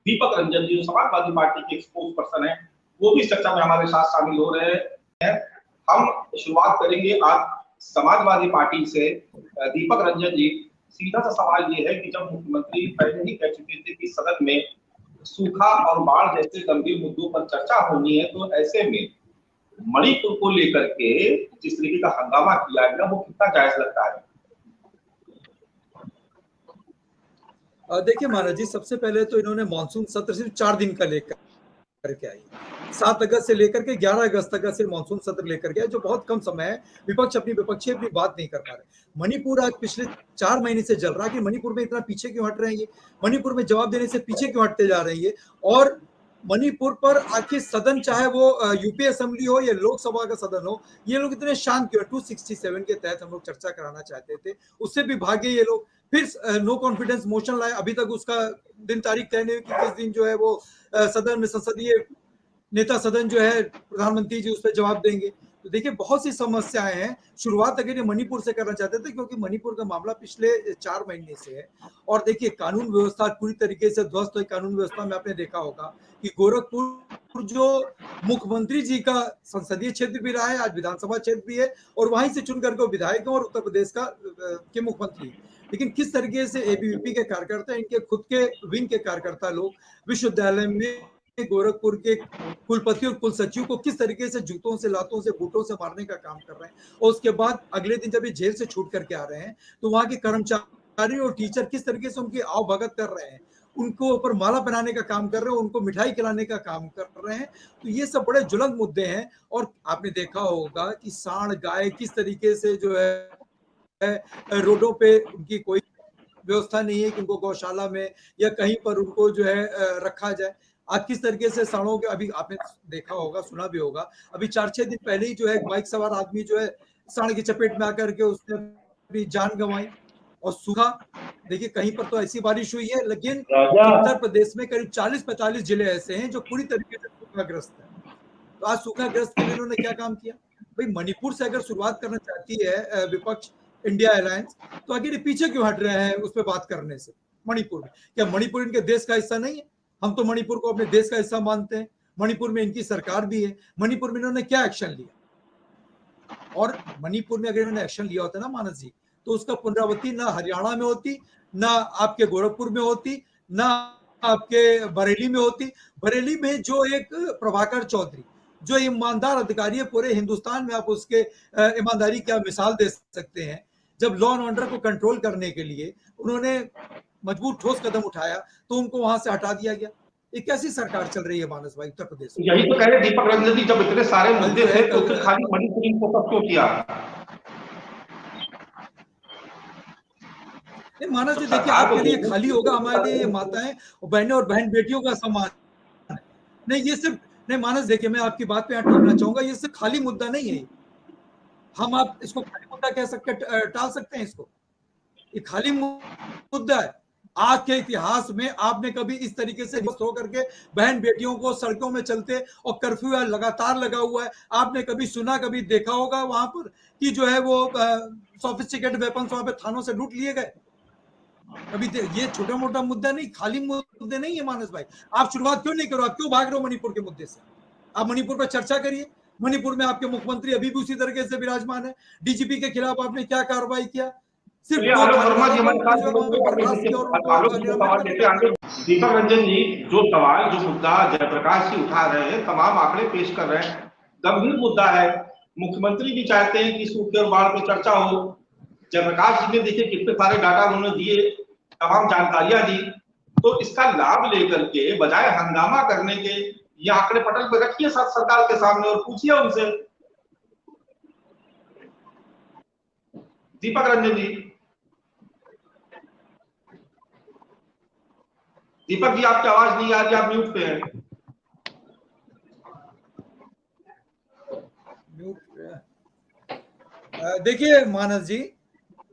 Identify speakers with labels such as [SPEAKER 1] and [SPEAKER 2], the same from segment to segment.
[SPEAKER 1] दीपक रंजन जी जो समाजवादी पार्टी के spokes person है, वो भी इस चर्चा में हमारे साथ शामिल हो रहे हैं। हम शुरुआत करेंगे आज समाजवादी पार्टी से। दीपक रंजन जी, सीधा सा सवाल ये है कि जब मुख्यमंत्री पहले ही कह चुके थे कि सदन में सूखा और बाढ़ जैसे गंभीर मुद्दों पर चर्चा होनी है, तो ऐसे में मणिपुर को लेकर के जिस तरीके का हंगामा किया गया वो कितना जायज लगता है?
[SPEAKER 2] देखिए महाराज जी, सबसे पहले तो इन्होंने मानसून सत्र सिर्फ 4 दिन का लेकर करके आई। 7 अगस्त से लेकर के 11 अगस्त तक का सिर्फ मानसून सत्र लेकर गया, जो बहुत कम समय है। विपक्ष अपनी बात नहीं कर पा रहे। मणिपुर आज पिछले 4 महीने से जल रहा है कि मणिपुर में इतना पीछे क्यों हट रहे हैं ये, मणिपुर में जवाब देने से पीछे क्यों हटते जा रहे हैं ये। और मणिपुर पर आखिर सदन, चाहे वो यूपी असेंबली हो या लोकसभा का सदन हो, ये लोग इतने शांत क्यों? 267 के तहत हम लोग चर्चा कराना चाहते थे, उससे भी भागे ये लोग। फिर नो कॉन्फिडेंस मोशन लाए, अभी तक उसका दिन तारीख तय नहीं हुई कि किस दिन जो है वो सदन में संसदीय नेता सदन जो है प्रधानमंत्री जी उस पर जवाब देंगे। तो देखिए बहुत सी समस्याएं हैं। शुरुआत अगर ये मणिपुर से करना चाहते थे, क्योंकि मणिपुर का मामला पिछले 4 महीने से है। और देखिए कानून व्यवस्था पूरी तरीके से ध्वस्त हुई। कानून व्यवस्था में आपने देखा होगा कि गोरखपुर जो मुख्यमंत्री जी का संसदीय क्षेत्र भी रहा है, आज विधानसभा क्षेत्र भी है, और वहीं से चुन करके विधायक और उत्तर प्रदेश के मुख्यमंत्री। लेकिन किस तरीके से एबीवीपी के कार्यकर्ता, इनके खुद के विंग के कार्यकर्ता लोग विश्वविद्यालय में गोरखपुर के कुलपति और कुल सचिव को किस तरीके से जूतों से, लातों से, बूटों से मारने का काम कर रहे हैं। और उसके बाद अगले दिन जब ये जेल से छूट करके आ रहे हैं, तो वहां के कर्मचारी और टीचर किस तरीके से उनकी आवभगत कर रहे हैं, उनको ऊपर माला पहनाने का काम कर रहे हैं, उनको मिठाई खिलाने का काम कर रहे हैं। तो ये सब बड़े ज्वलंत मुद्दे हैं। और आपने देखा होगा कि सांड गाय किस तरीके से जो है रोडों पे उनकी कोई व्यवस्था नहीं है कि उनको गौशाला में या कहीं पर उनको जो है रखा जाए। आज किस तरीके से सांडों के, अभी आपने देखा होगा, सुना भी होगा, अभी 4-6 दिन पहले ही जो है बाइक सवार आदमी जो है सांड की चपेट में आकर के उसने अपनी जान गंवाई। और सूखा, देखिए कहीं पर तो ऐसी बारिश हुई है, लेकिन उत्तर प्रदेश में करीब 40-45 जिले ऐसे हैं जो पूरी तरीके से सूखाग्रस्त है। तो आज सूखाग्रस्त के लिए इन्होंने क्या काम किया? भाई मणिपुर से अगर शुरुआत करना चाहती है विपक्ष, इंडिया अलायंस, तो आखिर पीछे क्यों हट रहे हैं उस पर बात करने से? मणिपुर में क्या मणिपुर इनके देश का हिस्सा नहीं है? हम तो मणिपुर को अपने देश का हिस्सा मानते हैं। मणिपुर में इनकी सरकार भी है। मणिपुर में इन्होंने क्या एक्शन लिया? और मणिपुर में अगर इन्होंने एक्शन लिया होता ना मानस जी, तो उसका पुनरावृत्ति ना हरियाणा में होती, ना आपके गोरखपुर में होती, ना आपके बरेली में होती। बरेली में जो एक प्रभाकर चौधरी, जो ईमानदार अधिकारी है, पूरे हिंदुस्तान में आप उसके ईमानदारी की मिसाल दे सकते हैं। जब लॉ एंड ऑर्डर को कंट्रोल करने के लिए उन्होंने मजबूत ठोस कदम उठाया, तो उनको वहां से हटा दिया गया। ये कैसी सरकार चल रही है मानस भाई उत्तर प्रदेश में?
[SPEAKER 1] यही तो कह रहे दीपक रंजन जी, जब इतने सारे मुद्दे थे तो फिर खाली मणिपुर को फोकस क्यों किया?
[SPEAKER 2] नहीं मानस जी, देखिए आपके लिए खाली होगा, हमारे लिए ये माताएं और बहनें और बहन बेटियों का सम्मान है। नहीं ये सिर्फ नहीं मानस, देखिए मैं आपकी बात पे टोकना चाहूंगा, ये सिर्फ खाली मुद्दा नहीं है। हम आप इसको खाली मुद्दा कह सकते, टाल सकते हैं इसको? ये खाली मुद्दा है। आज के इतिहास में आपने कभी इस तरीके से होकर के बहन बेटियों को सड़कों में चलते, और कर्फ्यू लगातार लगा हुआ है, आपने कभी सुना, कभी देखा होगा वहां पर कि जो है वो सोफिस्टिकेटेड वेपन्स वहां पे थानों से लूट लिए गए? कभी ये छोटा मोटा मुद्दा नहीं, खाली मुद्दे नहीं है मानस भाई। आप शुरुआत क्यों नहीं करो? आप क्यों भाग रहे हो मणिपुर के मुद्दे से? आप मणिपुर पर चर्चा करिए। मणिपुर में आपके मुख्यमंत्री अभी भी उसी तरीके से विराजमान है। डीजीपी के खिलाफ आपने क्या कार्रवाई किया? सिर्फ
[SPEAKER 1] दीपक रंजन जी, जो सवाल, जो मुद्दा जयप्रकाश जी उठा रहे हैं, तमाम आंकड़े पेश कर रहे हैं, गंभीर मुद्दा है। मुख्यमंत्री भी चाहते हैं कि सूखे और बाढ़ पर चर्चा हो। जयप्रकाश जी ने देखिए कितने सारे डाटा उन्होंने दिए, तमाम जानकारियां दी। तो इसका लाभ लेकर के बजाय हंगामा करने के, ये आंकड़े पटल पर रखिए सरकार के सामने और पूछिए उनसे। दीपक रंजन जी, दीपक जी आपकी आवाज नहीं आ रही, आप म्यूट पे हैं।
[SPEAKER 2] देखिए मानस जी,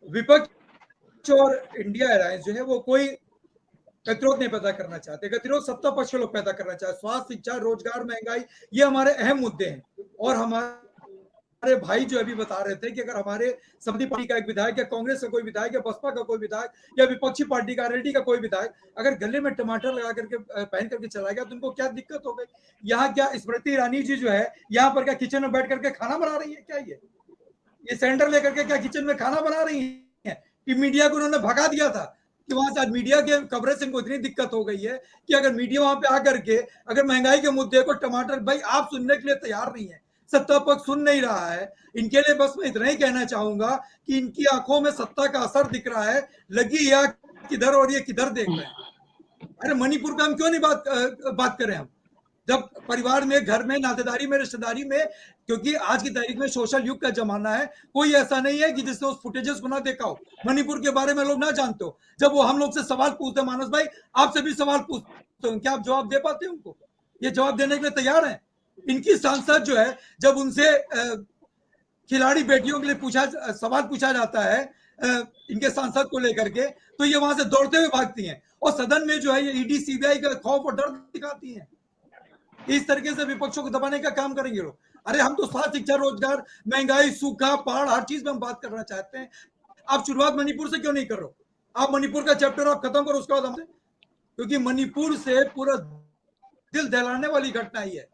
[SPEAKER 2] विपक्ष और इंडिया अलायंस जो है वो कोई गतिरोध नहीं पैदा करना चाहते। गतिरोध सत्ता पक्ष लोग पैदा करना चाहते। स्वास्थ्य, शिक्षा, रोजगार, महंगाई, ये हमारे अहम मुद्दे हैं। और हमारा हमारे भाई जो अभी बता रहे थे कि अगर हमारे समाजवादी पार्टी का एक विधायक या कांग्रेस का कोई विधायक या बसपा का कोई विधायक या विपक्षी पार्टी का आरएलडी का कोई विधायक अगर गले में टमाटर लगा करके पहन करके चला गया तो उनको क्या दिक्कत हो गई? यहाँ क्या स्मृति ईरानी जी जो है यहाँ पर क्या किचन में बैठ करके खाना बना रही है? क्या ये सिलेंडर लेकर के क्या किचन में खाना बना रही है कि मीडिया को उन्होंने भगा दिया था कि वहां से मीडिया के कवरेज से इनको इतनी दिक्कत हो गई है कि अगर मीडिया वहां पे आकर के अगर महंगाई के मुद्दे को टमाटर भाई आप सुनने के लिए तैयार नहीं है, सत्ता पक्ष सुन नहीं रहा है। इनके लिए बस मैं इतना ही कहना चाहूंगा कि इनकी आंखों में सत्ता का असर दिख रहा है, लगी या किधर और ये किधर देख रहे हैं। अरे मणिपुर का हम क्यों नहीं बात करें हम, जब परिवार में, घर में, नातेदारी में, रिश्तेदारी में, क्योंकि आज की तारीख में सोशल युग का जमाना है, कोई ऐसा नहीं है कि जिसने उस फुटेजेस को ना देखा हो, मणिपुर के बारे में लोग ना जानते हो। जब वो हम लोग से सवाल पूछते हैं, मानस भाई आपसे भी सवाल पूछते हैं, क्या आप जवाब दे पाते हैं उनको? ये जवाब देने के लिए तैयार हैं? इनकी सांसद जो है जब उनसे खिलाड़ी बेटियों के लिए सवाल पूछा जाता है इनके सांसद को लेकर के, तो ये वहां से दौड़ते हुए भागती हैं और सदन में जो है ये ईडी सीबीआई का खौफ और डर दिखाती हैं। इस तरीके से विपक्षों को दबाने का काम करेंगे लोग। अरे हम तो स्वास्थ्य, शिक्षा, रोजगार, महंगाई, सूखा, पहाड़, हर चीज में हम बात करना चाहते हैं। आप शुरुआत मणिपुर से क्यों नहीं कर रहे हो? आप मणिपुर का चैप्टर आप खत्म करो, उसके बाद हमसे, क्योंकि मणिपुर से पूरा दिल दहलाने वाली घटना ही है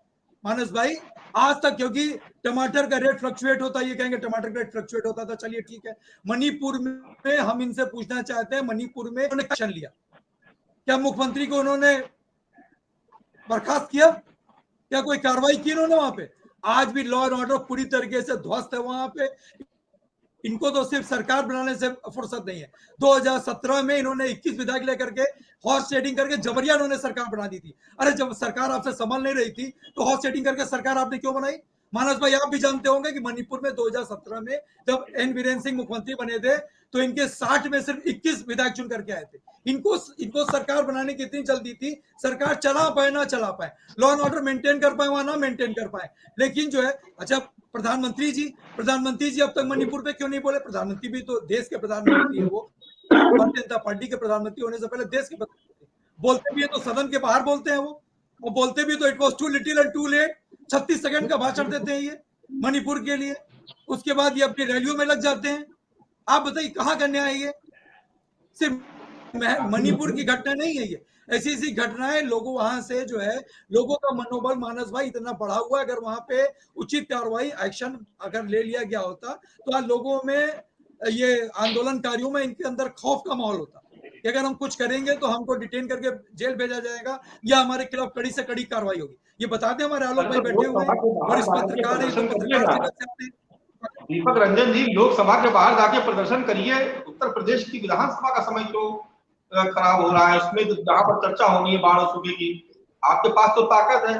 [SPEAKER 2] मानस भाई आज तक। क्योंकि टमाटर का रेट फ्लक्चुएट होता है, ये कहेंगे टमाटर का रेट फ्लक्चुएट होता था, चलिए ठीक है। मणिपुर में हम इनसे पूछना चाहते हैं, मणिपुर में उन्होंने एक्शन लिया क्या? मुख्यमंत्री को उन्होंने बर्खास्त किया क्या? कोई कार्रवाई की उन्होंने वहां पे? आज भी लॉ एंड ऑर्डर पूरी तरीके से ध्वस्त है वहां पे। इनको तो सिर्फ सरकार बनाने से फुर्सत नहीं है। 2017 में इन्होंने 21 विधायक लेकर के हॉर्स ट्रेडिंग करके जबरिया इन्होंने सरकार बना दी थी। अरे जब सरकार आपसे संभल नहीं रही थी तो हॉर्स ट्रेडिंग करके सरकार आपने क्यों बनाई? मानस भाई आप भी जानते होंगे कि मणिपुर में 2017 में जब एन बीरेन सिंह मुख्यमंत्री बने थे तो इनके 60 में सिर्फ 21 विधायक चुन करके आए थे। इनको सरकार बनाने की इतनी जल्दी थी, सरकार चला पाए ना चला पाए, लॉ एंड ऑर्डर मेंटेन कर पाए वहां ना मेंटेन कर पाए। लेकिन जो है अच्छा प्रधानमंत्री जी अब तक मणिपुर पे क्यों नहीं बोले? प्रधानमंत्री भी तो देश के प्रधानमंत्री है, वो भारतीय जनता पार्टी के प्रधानमंत्री होने से पहले देश के प्रधानमंत्री। बोलते भी है तो सदन के बाहर बोलते हैं वो, और बोलते भी तो it was too little and too late. 36 second का भाषण देते हैं ये मणिपुर के लिए, उसके बाद ये अपनी रैलियों में लग जाते हैं। आप बताइए कहाँ का न्याय है ये? सिर्फ मणिपुर की घटना नहीं है ये, ऐसी ऐसी घटनाएं लोगों वहां से जो है लोगों का मनोबल मानस भाई इतना बढ़ा हुआ है। अगर वहां पे उचित कार्रवाई एक्शन अगर ले लिया गया होता तो आज लोगों में ये आंदोलनकारियों में इनके अंदर खौफ का माहौल होता कि अगर हम कुछ करेंगे तो हमको डिटेन करके जेल भेजा जाएगा या हमारे खिलाफ कड़ी से कड़ी कार्रवाई होगी। ये बता दें हमारे आलोक भाई बैठे हुए हैं और इस पत्रकार है, तो पत्रकार जगत से आते हैं।
[SPEAKER 1] दीपक रंजन जी, लोकसभा के बाहर जाके प्रदर्शन करिए। उत्तर प्रदेश की विधानसभा का समय तो खराब हो रहा है, उसमें जहां पर चर्चा होनी है बाढ़ और सूखे की, आपके पास तो ताकत है,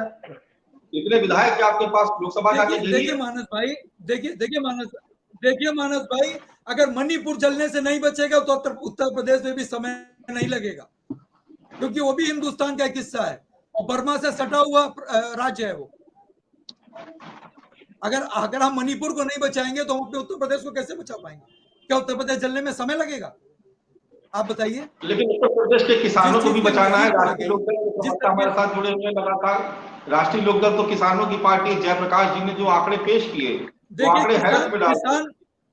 [SPEAKER 1] इतने विधायक के आपके पास, लोकसभा जाके
[SPEAKER 2] देखिए मानस भाई, देखिए मानस भाई, अगर मणिपुर जलने से नहीं बचेगा तो उत्तर प्रदेश में भी समय नहीं लगेगा, क्योंकि वो भी हिंदुस्तान का एक हिस्सा है और बर्मा से सटा हुआ राज्य है वो। अगर हम मणिपुर को नहीं बचाएंगे तो हम अपने उत्तर प्रदेश को कैसे बचा पाएंगे? क्या उत्तर प्रदेश जलने में समय लगेगा? आप बताइए।
[SPEAKER 1] लेकिन उत्तर प्रदेश के किसानों को भी बचाना है। राष्ट्रीय लोकदल हमारे साथ जुड़े हुए लगातार। राष्ट्रीय लोकदल तो किसानों की पार्टी, जयप्रकाश जी ने जो आंकड़े पेश किए, वो आंकड़े हैरत में डालते हैं।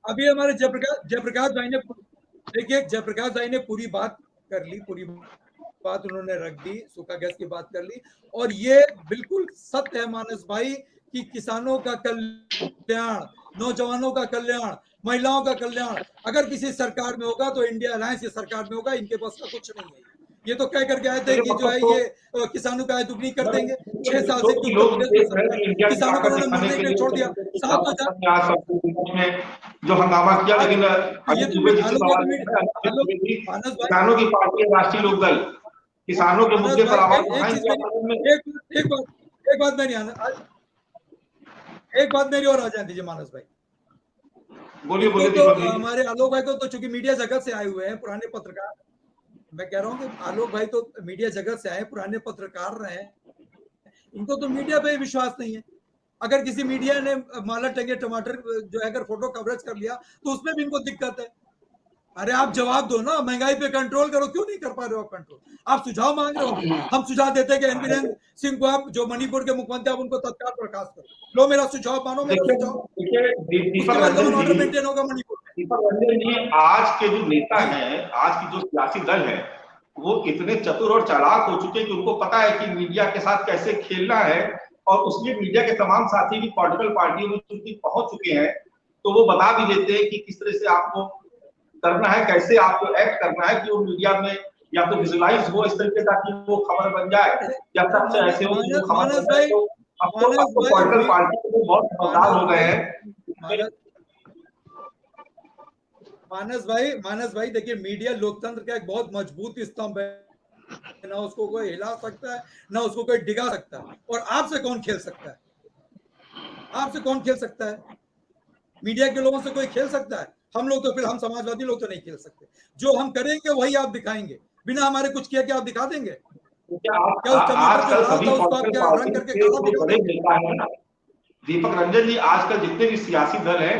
[SPEAKER 2] अभी हमारे जयप्रकाश भाई ने पूरी बात कर ली, पूरी बात उन्होंने रख दी, सूखा गैस की बात कर ली, और ये बिल्कुल सत्य है मानस भाई कि किसानों का कल्याण, नौजवानों का कल्याण, महिलाओं का कल्याण अगर किसी सरकार में होगा तो इंडिया अलायंस की सरकार में होगा। इनके पास का कुछ नहीं है। ये तो कह करके आए थे कि जो है ये किसानों का आय दुगनी कर देंगे। 6 साल से किसानों को उन्होंने मरने के लिए छोड़ दिया। 7,000
[SPEAKER 1] जो हंगामा किया, लेकिन किसानों की पार्टी है राष्ट्रीय लोकदल, किसानों के मुद्दे पर आवाज उठाएंगे।
[SPEAKER 2] एक बात मेरी और आ जाती है मानस भाई,
[SPEAKER 1] बोलिए।
[SPEAKER 2] तो हमारे आलोक भाई को तो चूंकि मीडिया जगत से आए हुए हैं, पुराने पत्रकार, मैं कह रहा हूँ कि आलोक भाई तो मीडिया जगत से आए, पुराने पत्रकार रहे, इनको तो मीडिया पे विश्वास नहीं है। अगर किसी मीडिया ने माला टंगे टमाटर जो है अगर फोटो कवरेज कर लिया तो उसमें भी इनको दिक्कत है। अरे आप जवाब दो ना, महंगाई पे कंट्रोल करो, क्यों नहीं कर पा रहे हो आप कंट्रोल? आप सुझाव मांग रहे हो, हम सुझाव देते हैं कि एन बीरेन सिंह को आप, जो मणिपुर के मुख्यमंत्री, आप उनको तत्काल बर्खास्त करो। लो मेरा सुझाव मानो, मेरा सुझाव,
[SPEAKER 1] देखिए
[SPEAKER 2] उसके
[SPEAKER 1] दीपक
[SPEAKER 2] बाद
[SPEAKER 1] Ranjan
[SPEAKER 2] law and order
[SPEAKER 1] ji,
[SPEAKER 2] maintain होगा मणिपुर में।
[SPEAKER 1] दीपक रंजन जी, आज के जो नेता
[SPEAKER 2] जी
[SPEAKER 1] हैं, आज की जो सियासी दल है, वो इतने चतुर और चालाक हो चुके हैं कि उनको पता है कि मीडिया के साथ कैसे खेलना है, और उसमें मीडिया के तमाम साथी भी पॉलिटिकल पार्टियों में चूंकि पहुंच चुके हैं, तो वो बता भी देते हैं कि किस तरह से आपको करना है, कैसे आपको एक्ट करना है कि वो मीडिया में या तो विजुअलाइज हो इस तरीके ताकि वो खबर बन जाए, या तथ्य ऐसे हो कि वो खबर बन
[SPEAKER 2] मानस
[SPEAKER 1] जाए।
[SPEAKER 2] भाई,
[SPEAKER 1] तो अब तो पॉलिटिकल पार्टी के लोग बहुत समझदार हो गए हैं।
[SPEAKER 2] मानस भाई देखिए, मीडिया लोकतंत्र का एक बहुत मजबूत स्तंभ है, ना उसको कोई हिला सकता है, ना उसको कोई डिगा सकता है। और आपसे कौन खेल सकता है? आपसे कौन खेल सकता है? मीडिया के लोगों से कोई खेल सकता है? हम लोग तो, फिर हम समाजवादी लोग तो नहीं खेल सकते। जो हम करेंगे वही आप दिखाएंगे, बिना हमारे कुछ किया क्या आप दिखा देंगे? क्या उस टमाटर जो
[SPEAKER 1] आजकल
[SPEAKER 2] लाल
[SPEAKER 1] सभी
[SPEAKER 2] था उसको आप
[SPEAKER 1] पॉलिटिकल
[SPEAKER 2] क्या रंग
[SPEAKER 1] पार्टी
[SPEAKER 2] करके
[SPEAKER 1] के
[SPEAKER 2] काला
[SPEAKER 1] जो
[SPEAKER 2] दिखा
[SPEAKER 1] बड़े
[SPEAKER 2] देंगे?
[SPEAKER 1] नेता हैं ना, दीपक रंजन जी, आजकल जितने भी सियासी दल हैं,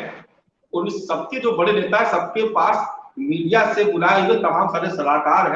[SPEAKER 1] उन सबके जो बड़े नेता है, सबके पास मीडिया से बुलाए हुए तमाम सारे सलाहकार हैं।